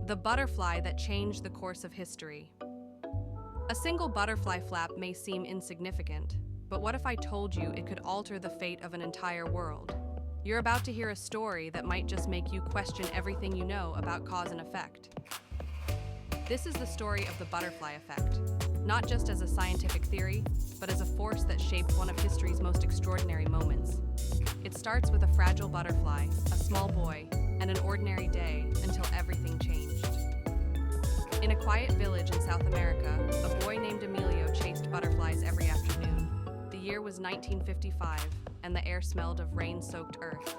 The butterfly that changed the course of history. A single butterfly flap may seem insignificant, but what if I told you it could alter the fate of an entire world? You're about to hear a story that might just make you question everything you know about cause and effect. This is the story of the butterfly effect, not just as a scientific theory, but as a force that shaped one of history's most extraordinary moments. It starts with a fragile butterfly, a small boy, and an ordinary day until everything changed. In a quiet village in South America, a boy named Emilio chased butterflies every afternoon. The year was 1955, and the air smelled of rain-soaked earth.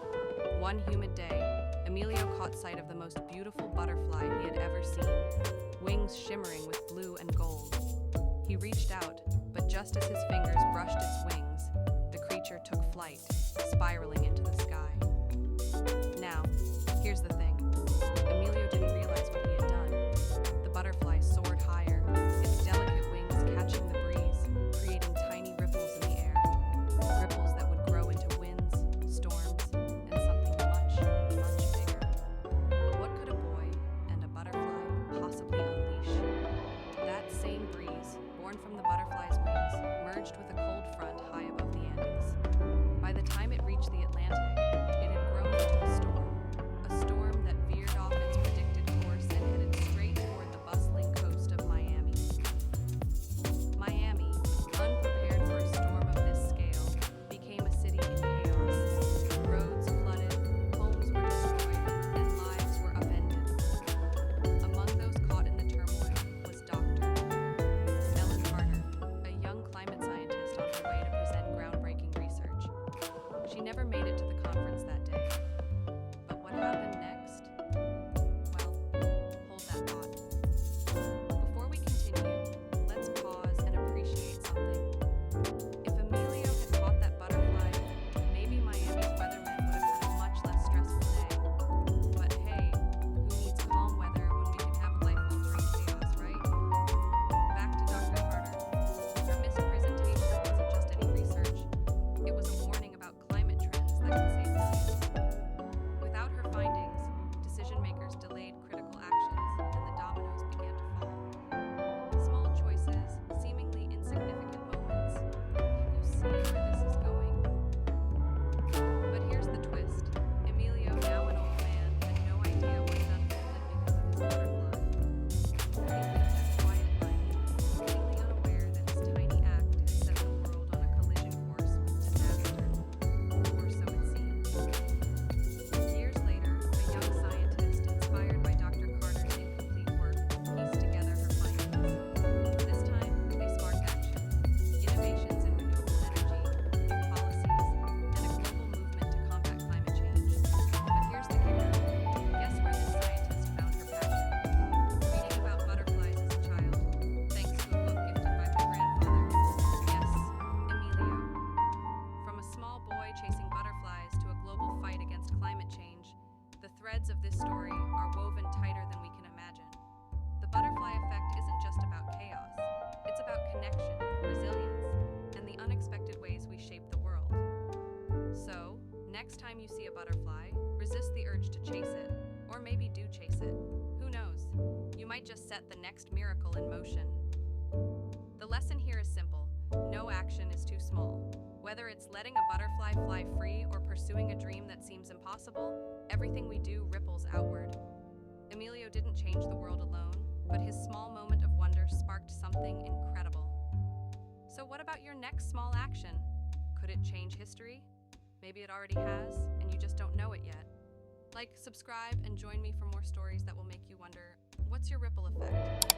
One humid day, Emilio caught sight of the most beautiful butterfly he had ever seen, wings shimmering with blue and gold. He reached out, but just as his fingers brushed its wings, the creature took flight, spiraling into the sky. Now, here's the thing. Emilio didn't realize what he had done. The butterfly soared higher, its delicate wings catching the breeze, creating tiny ripples in the air. Ripples that would grow into winds, storms, and something much, much bigger. What could a boy and a butterfly possibly unleash? That same breeze, born from the butterfly's wings, merged with a cold front high above the Andes. By the time it reached the Atlantic, it had grown into a storm that veered off its predicted course and headed straight toward the bustling coast of Miami. Miami, unprepared for a storm of this scale, became a city in chaos. Roads flooded, homes were destroyed, and lives were upended. Among those caught in the turmoil was Dr. Ellen Carter, a young climate scientist on her way to present groundbreaking research. She never made it to the conference that day. But what happened next? Well, hold that thought. Before we continue, let's pause and appreciate something. If Emilio had caught that butterfly, maybe Miami's weathermen would have had a much less stressful day. But hey, who needs calm weather when we can have life-altering chaos, right? Back to Dr. Carter. Her missed presentation wasn't just any research. It was a warning about climate trends that could save millions. Without her findings, decision-makers delayed critical actions, and the dominoes began to fall. Small choices, seemingly insignificant moments. Can you see where this is going? But here's the twist. Emilio, now an old man, had no idea what had unfolded because of his butterfly. He lived a quiet life, completely unaware that his tiny act had set the world on a collision course with disaster. Or so it seemed. Years later, a young scientist, inspired by Dr. Carter's incomplete work, pieced together her findings. This time, they sparked action. Innovations in renewable energy, new policies, and a global movement to combat climate change. But here's the kicker. Guess where this scientist found her passion? Reading about butterflies as a child, thanks to a book gifted by her grandfather. Yes, Emilio. From a small boy chasing butterflies to a global fight against climate change, the threads of this story are woven tighter than we can imagine. The butterfly effect isn't just about chaos. It's about connection, resilience, and the unexpected ways we shape the world. So, next time you see a butterfly, resist the urge to chase it, or maybe do chase it. Who knows? You might just set the next miracle in motion. The lesson here is simple. No action is too small. Whether it's letting a butterfly fly free or pursuing a dream that seems impossible, everything we do ripples outward. Emilio didn't change the world alone, but his small moment of wonder sparked something incredible. So what about your next small action? Could it change history? Maybe it already has, and you just don't know it yet. Like, subscribe, and join me for more stories that will make you wonder, what's your ripple effect?